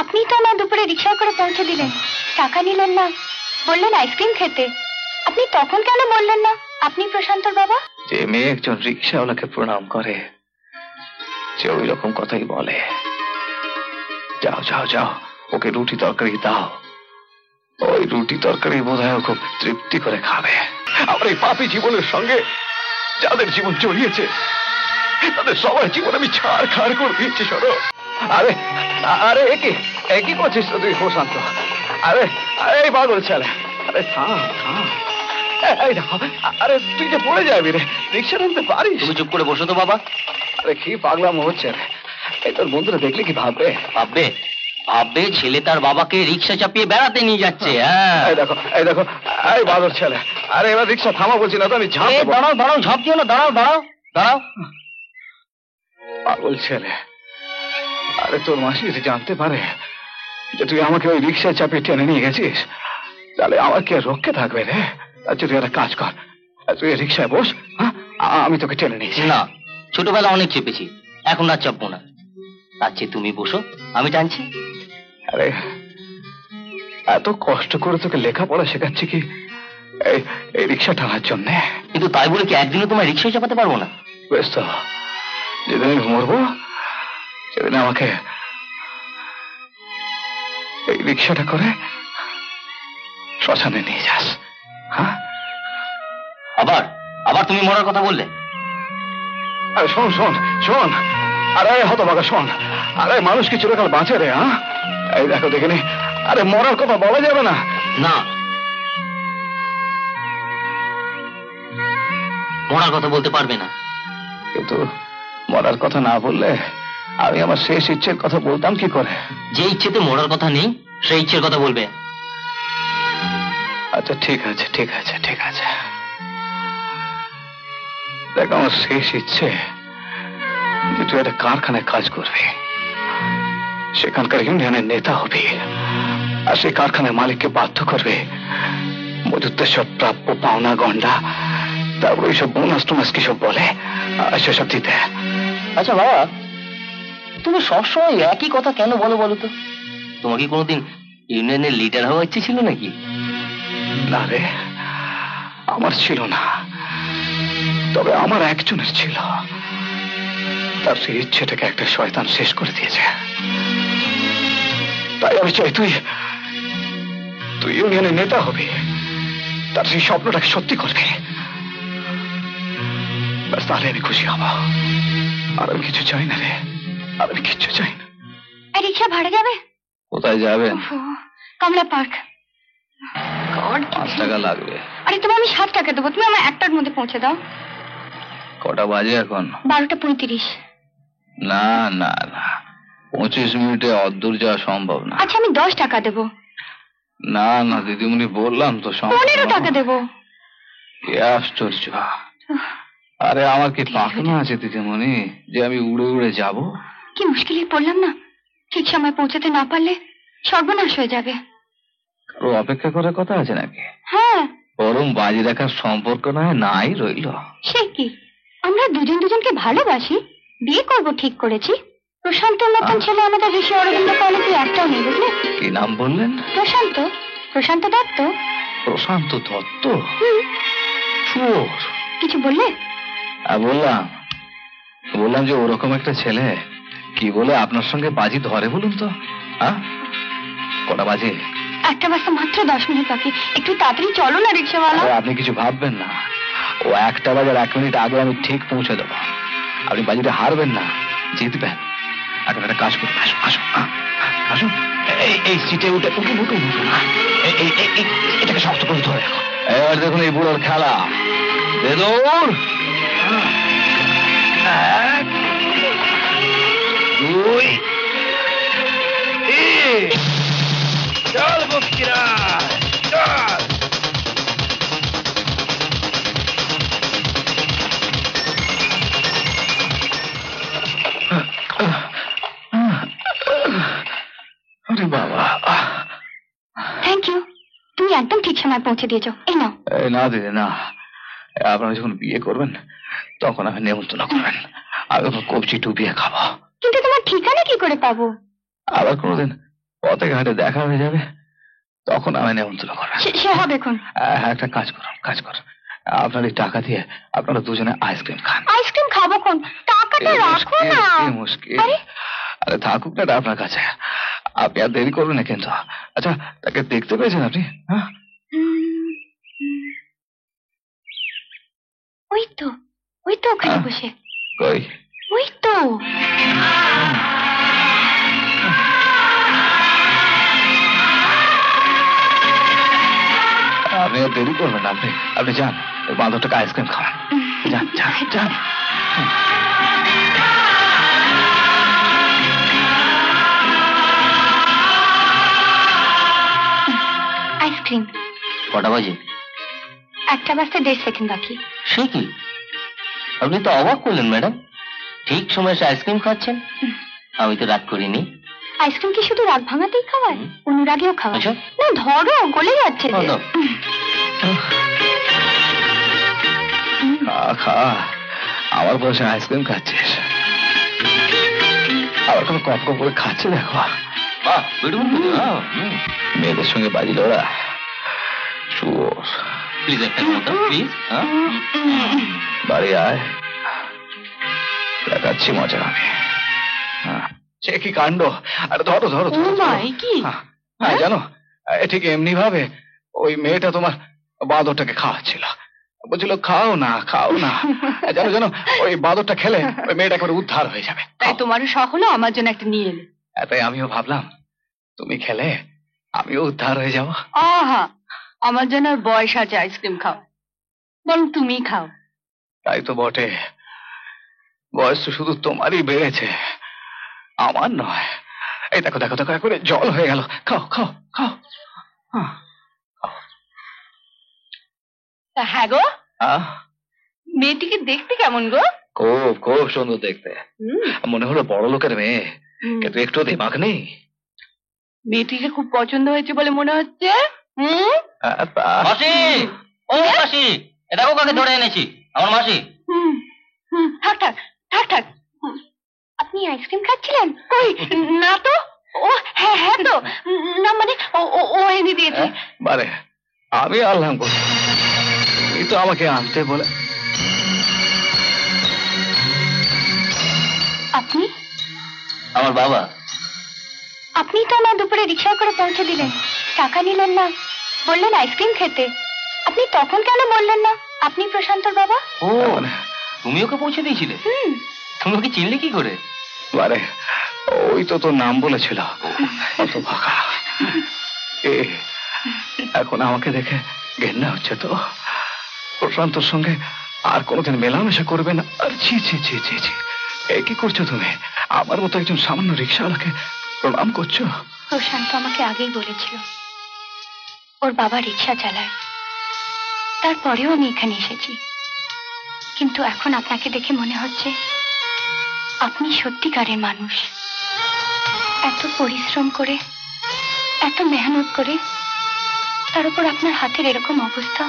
আপনি তো আমার দুপুরে রিক্সায় করে পৌঁছে দিলেন, টাকা নিলেন না, বললেন আইসক্রিম খেতে। আপনি তখন কেন বললেন না আপনি প্রশান্তর বাবা? যে মেয়ে একজন রিক্সাওয়ালাকে প্রণাম করে সে ওই রকম কথাই বলে। যাও যাও যাও, ওকে রুটি তরকারি দাও। ওই রুটি তরকারি বোধহয় খুব তৃপ্তি করে খাবে। আমার এই পাপী জীবনের সঙ্গে যাদের জীবন জড়িয়েছে তাদের সবার জীবন আমি ছাড়খাড় করে দিচ্ছি। সরো। আরে আরে একই করছিস তুই প্রশান্ত? আরে আরে পাগল ছেলে, আরে থাম থাম। এই দেখো, আরে তুই যে পড়ে যাবি রে, রিক্সা টানতে পারিস? তুমি চুপ করে বসো তো বাবা। আরে কি পাগলামো হচ্ছে রে। এই তোর বন্ধুরা দেখলে কি ভাববে? ভাববে ভাববে ছেলে তার বাবাকে রিক্সা চাপিয়ে বেড়াতে নিয়ে যাচ্ছে। হ্যাঁ এই দেখো এই দেখো, এই বাদর ছেলে, আরে এবার রিক্সা থামা বলছি না তো আমি ঝাঁপ দেবো। দাঁড়াও দাঁড়াও, ঝাঁপ দিও না, দাঁড়াও দাঁড়াও দাঁড়াও। পাগল ছেলে, আরে তোর মাসি যদি জানতে পারে যে তুই আমাকে ওই রিক্সায় চাপিয়ে টেনে নিয়ে গেছিস তাহলে আমার কি আর রক্ষে থাকবে রে? আচ্ছা তুই একটা কাজ কর, তুই রিক্সায় বস, হ্যাঁ আমি তোকে টেনে নিয়েছি। না, ছোটবেলা অনেক চেপেছি, এখন আর চাপবো না। তার চেয়ে তুমি বসো, আমি টানছি। আরে এত কষ্ট করে তোকে লেখাপড়া শেখাচ্ছি কি এই রিক্সা টানার জন্যে? কিন্তু তাই বলে কি একদিনও তোমার রিক্সায় চাপাতে পারবো না? বেশ তো, যেদিন আমি মরবো সেদিন আমাকে এই রিক্সাটা করে শ্মশানে নিয়ে যাস। হ্যাঁ আবার আবার তুমি মরার কথা বললে? আরে শোন শোন শোন, আরে হতভাগা শোন, আরে মানুষ কি চিরকাল বাঁচে রে? হ্যাঁ এই দেখো দেখিনি, আরে মরার কথা বলা যাবে না। না, মরার কথা বলতে পারবে না। কিন্তু মরার কথা না বললে আমি আমার শেষ ইচ্ছের কথা বলতাম কি করে? যে ইচ্ছেতে মরার কথা নেই সেই ইচ্ছের কথা বলবে। আচ্ছা ঠিক আছে ঠিক আছে ঠিক আছে, দেখ আমার শেষ ইচ্ছে যে তুই একটা কারখানায় কাজ করবি, সেখানকার ইউনিয়নের নেতা হবি, আর সেই কারখানার মালিককে বাধ্য করবে মজুদের সব প্রাপ্য পাওনা গন্ডা, তারপর ওইসব বোনাস টোনাস কি সব বলে সেসব দিতে। আচ্ছা বাবা, তুমি সবসময় একই কথা কেন বলো বলো তো? তোমার কি কোনোদিন ইউনিয়নের লিডার হওয়ার ইচ্ছে ছিল নাকি? না রে, আমার ছিল না, তবে আমার একজনের ছিল, তার সেই ইচ্ছেটাকে একটা শয়তান শেষ করে দিয়েছে। তাই আমি চাই তুই ইউনিয়নের নেতা হবি, তার সেই স্বপ্নটাকে সত্যি করবে, ব্যাস তাহলে আমি খুশি হব। আর আমি কিছু চাই না রে, আর আমি কিচ্ছু চাই না। রিক্সা ভাড়া যাবে? কোথায় যাবেন? কমলা পার্ক। 5 টাকা লাগবে। আরে তুমি আমি 7 টাকা দেবো, তুমি আমার 1টার মধ্যে পৌঁছে দাও। কটা বাজে এখন? 12:35। না না না, 25 মিনিটে অদূর যাওয়া সম্ভব না। আচ্ছা আমি 10 টাকা দেবো। না না দিদিমণি, বললাম তো 15 টাকা দেবো। আশ্চর্য, আরে আমার কি পাখনা আছে দিদিমণি যে আমি উড়ে উড়ে যাব? কি মুশকিলে পড়লাম না, ঠিক সময় পৌঁছাতে না পারলে সর্বনাশ হয়ে যাবে। কারো অপেক্ষা করার কথা আছে নাকি? হ্যাঁ, বরং বাজি রাখার সম্পর্ক নাই রইল। সে কি, আমরা দুজনকে ভালোবাসি, বিয়ে করব ঠিক করেছি। প্রশান্তর মতন ছেলে আমাদের ঋষি অরবিন্দ কলেজে একটাও নেই, বুঝলে? কি নাম বললেন? প্রশান্ত দত্ত। প্রশান্ত দত্ত? চোর? কিছু বললে? বললাম যে ওরকম একটা ছেলে কি বলে আপনার সঙ্গে বাজি ধরে বলুন তো? হ্যাঁ, কটা বাজে? 1টা বাজতে মাত্র 10 মিনিট বাকি, একটু তাড়াতাড়ি চলো না রিক্সাওয়ালা। আপনি কিছু ভাববেন না, ও 1টা বাজার 1 মিনিট আগে আমি ঠিক পৌঁছে দেবো। আপনি বাজিতে হারবেন না, জিতবেন। এখন একটা কাজ করুন, আসুন আসুন আসুন, এই সিটে উঠে উঠুন উঠুন উঠুন, এটাকে শক্ত করে ধরে রাখো। এবার দেখুন এই বুড়োর খেলা। দৌড়! 1 2 3 চল বকিরা চল। আরে বাবা, থ্যাংক ইউ, তুমি একদম ঠিক সময় পৌঁছে দিয়েছো। এই নাও। না দিদি না, আপনারা যখন বিয়ে করবেন তখন আমি নেমন্তন্ন করবেন, আমি কবজি ডুবিয়ে খাবো। কিন্তু তোমার ঠিকানা কি করে পাবো? আবার কোনোদিন পথে ঘাটে দেখা হয়ে যাবে, তখন আমায় নেমন্তন্ন করবেন। সে হবে এখন। একটা কাজ করুন, আপনার এই টাকা দিয়ে আপনারা দুজনে আইসক্রিম খান। আইসক্রিম খাবো কোন? টাকাটা রাখো না। মুশকিল। আরে আরে থাকুক না আপনার কাছে, আপনি আর দেরি করবেন না কিন্তু। আচ্ছা, তাকে দেখতে পেয়েছেন আপনি? হ্যাঁ, ওই তো ওখানে বসে। কই? ওই তো। আপনি আর দেরি করবেন না, আপনি যান, ওই বাঁধরটাকে আইসক্রিম খাওয়ান। যান। আইসক্রিম। কটা বাজে? 1টা বাজতে 1.5 সেকেন্ড বাকি। সে কি, আপনি তো অবাক করলেন ম্যাডাম, ঠিক সময় এসে আইসক্রিম খাচ্ছেন। আমি তো রাগ করিনি। আইসক্রিম কি শুধু রাগ ভাঙাতেই খাওয়ায়? অনুরাগেও খাওয়ায়? আচ্ছা। না ধরো, গলে যাচ্ছে যে। খা, আমার বসে আইসক্রিম খাচ্ছিস, আবার কোনো কপ কপ করে খাচ্ছে দেখো। মেয়েদের সঙ্গে বাজিল ওরা। প্লিজ একটা মতো, প্লিজ। বাড়ি আয়, দেখাচ্ছি মজা আমি। সে কি কাণ্ড! আরে ধরো। হ্যাঁ, জানো, ঠিক এমনি ভাবে ওই মেয়েটা তোমার বাঁদরটাকে খাওয়াচ্ছিল, বলছিল খাও না। জানো ওই বাঁদরটা খেলে ওই মেয়েটা করে উদ্ধার হয়ে যাবে। তাই তোমারও শখ হলো আমার জন্য একটা নিয়ে এলে। তাই আমিও ভাবলাম তুমি খেলে আমিও উদ্ধার হয়ে যাবো। আহা, আমার জন্য আর বয়স আছে আইসক্রিম খাও, বরং তুমি খাও। তাই তো বটে, বয়স তো শুধু তোমারই বেড়েছে, আমার নয়। এই দেখো করে জল হয়ে গেল। খাও। হ্যাঁ গো, মেয়েটিকে দেখতে কেমন গো? খুব সুন্দর দেখতে, মনে হলো বড় লোকের মেয়ে, কিন্তু একটু দিমাগ নেই। মেয়েটিকে খুব পছন্দ হয়েছে বলে মনে হচ্ছে। মাসি, ও মাসি, দেখো কাকে ধরে এনেছি, আমার মাসি। থাক। আপনি আইসক্রিম খাচ্ছিলেন? কই না তো। ও হ্যাঁ তো, না মানে ও এনে দিয়েছে। বারে, আমি আনলাম কোথায়? তুমি তো আমাকে আনতে বলে। আপনি? আমার বাবা। আপনি তো আমার দুপুরে রিক্সা করে পৌঁছে দিলেন, টাকা নিলেন না, বললেন আইসক্রিম খেতে। আপনি তখন কেন বললেন না আপনি প্রশান্তর বাবা? ও, তুমি ওকে পৌঁছে দিয়েছিলে? তুমি ওকে চিনলে কি করে? বারে, ওই তো তোর নাম বলেছিল। অত ভাগা। এখন আমাকে দেখে ঘেন্না হচ্ছে তো। প্রশান্তর সঙ্গে আর কোনোদিন মেলামেশা করবে না। আর ছি, কি করছো তুমি? আমার মতো একজন সামান্য রিক্সাওয়ালাকে প্রণাম করছো? প্রশান্ত আমাকে আগেই বলেছিল ওর বাবা রিক্সা চালায়, তারপরেও আমি এখানে এসেছি। কিন্তু এখন আপনাকে দেখে মনে হচ্ছে আপনি সত্যিকারের মানুষ। এত পরিশ্রম করে, এত মেহনত করে, তার উপর আপনার হাতের এরকম অবস্থা,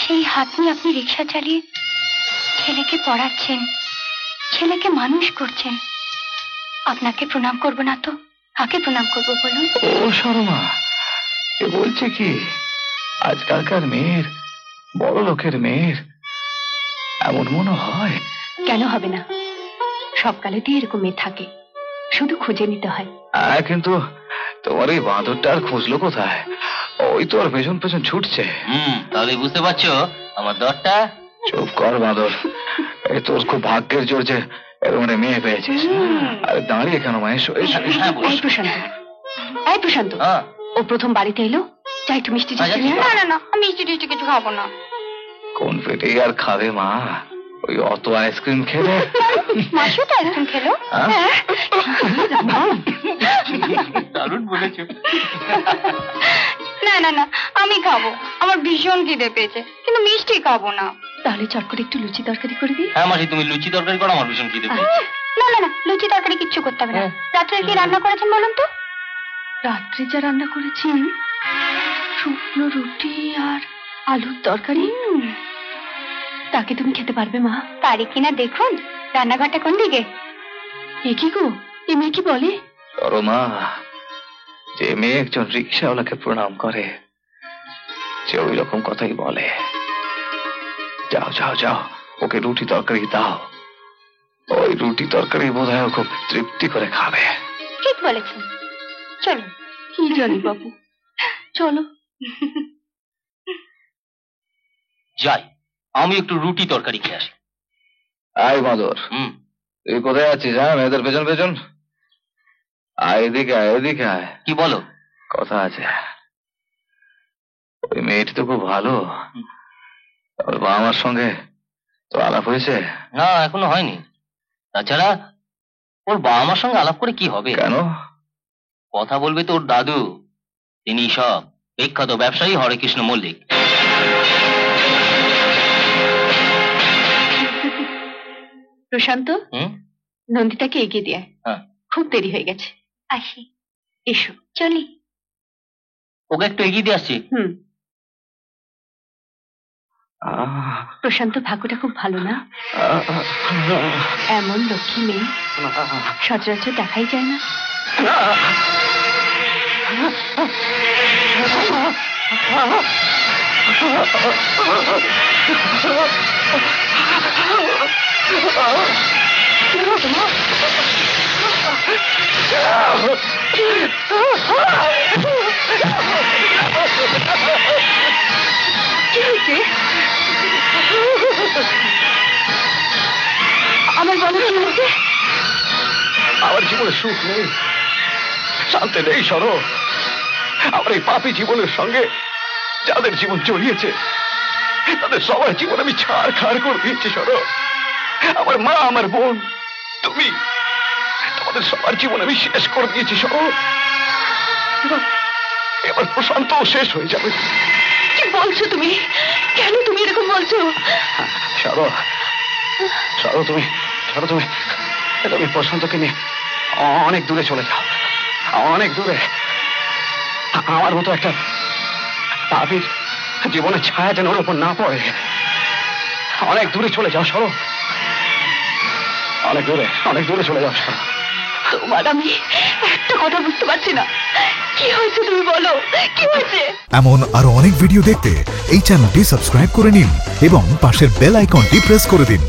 সেই হাত নিয়ে আপনি রিক্সা চালিয়ে ছেলেকে পড়াচ্ছেন, ছেলেকে মানুষ করছেন। আপনাকে প্রণাম করব না তো কাকে প্রণাম করবো বলুন? ও শর্মা, এ বলছে কি? আজকালকার মেয়ের, বড় লোকের মেয়ের এমন মনে হয়? কেন হবে না? সবকালেতেই এরকম মেয়ে থাকে, শুধু খুঁজে নিতে হয়। কিন্তু তোমার এই বাঁদরটা আর খুঁজলো কোথায়? ওই তো আর পেছন ছুটছে। তাহলে বুঝতে পারছো আমার দরটা। চুপ কর বাঁদর, এই তোর খুব ভাগ্যের জোর যে এরকম মেয়ে পেয়েছিস। আরে দাঁড়িয়ে কেন মায়ের? প্রশান্ত, ও প্রথম বাড়িতে এলো, চাই একটু মিষ্টি। না, আমি মিষ্টি কিছু খাবো না। কোন পেটে আর খাবে মা? ওই অত আইসক্রিম খেলে। মাসু তো আইসক্রিম খেলো। দারুণ বলেছো। না, আমি খাবো, আমার ভীষণ খিদে পেয়েছে, কিন্তু মিষ্টি খাবো না। তাহলে চট করে একটু লুচি তরকারি করে দিই। হ্যাঁ মাসি, তুমি লুচি তরকারি করো, আমার ভীষণ খিদে পেয়েছে। না, লুচি তরকারি কিচ্ছু করতে হবে না। রাত্রে কি রান্না করেছেন বলুন তো? রাত্রে যা রান্না করেছি, শুকনো রুটি আর আলুর তরকারি। তাকে তুমি খেতে পারবে মা? পারি কিনা দেখুন। রান্নাঘরটা কোন দিকে? এ কি গো, এ মেয়ে কি বলে? মা, যে মেয়ে একজন রিক্সাওয়ালাকে প্রণাম করে, যে ওই রকম কথাই বলে। যাও যাও যাও, ওকে রুটি তরকারি দাও। ওই রুটি তরকারি বোধহয় ও খুব তৃপ্তি করে খাবে। ঠিক বলেছেন, চলো। কি জানি বাবু, চলো। যাই, আমি একটু রুটি তরকারি খেয়ে আসি। আয় বাঁদর, তুই কোথায় আছিস? হ্যাঁ, মেয়েদের পেছন পেছন আয়, এদিকে আয়, এদিকে আয়। কি বলো? কথা আছে। ওই মেয়েটি তো খুব ভালো। ওর বাবা মার সঙ্গে তো আলাপ হয়েছে? না, এখনো হয়নি। তাছাড়া ওর বাবা মার সঙ্গে আলাপ করে কি হবে? কেন? কথা বলবে তো ওর দাদু, তিনি সব বিখ্যাত ব্যবসায়ী হরেকৃষ্ণ মল্লিক। প্রশান্ত, নন্দিতাকে এগিয়ে দিয়ে হ্যাঁ। খুব দেরি হয়ে গেছে। আসি। এসো। চলি। ওকে একটু এগিয়ে দিয়ে আসছি। প্রশান্ত, ভাগ্যটা খুব ভালো না? এমন লক্ষ্মী মেয়ে সচরাচর দেখাই যায় না। কি হয়েছে? আমার বলো, কি হয়েছে? আমার জীবনে সুখ নেই, শান্তি নেই সরো। আমার এই পাপী জীবনের সঙ্গে যাদের জীবন জড়িয়েছে তাদের সবার জীবন আমি ছাড় খাড় করে দিয়েছি সরো। আমার মা, আমার বোন, তুমি, তোমাদের সবার জীবন আমি শেষ করে দিয়েছি সরো। এবার প্রশান্ত শেষ হয়ে যাবে। কি বলছো তুমি? কেন তুমি এরকম বলছো? সরো, সরো তুমি, সরো তুমি, তুমি প্রশান্তকে নিয়ে অনেক দূরে চলে যাও, অনেক দূরে। আমার মতো একটা পাপীর জীবনের ছায়া যেন ওর উপর না পড়ে। অনেক দূরে চলে যাও সরো, অনেক দূরে, অনেক দূরে চলে যাও সরো। তোমার আমি একটা কথা বুঝতে পারছি না। কি হয়েছে তুমি বলো, কি হয়েছে? এমন আরো অনেক ভিডিও দেখতে এই চ্যানেলটি সাবস্ক্রাইব করে নিন এবং পাশের বেল আইকনটি প্রেস করে দিন।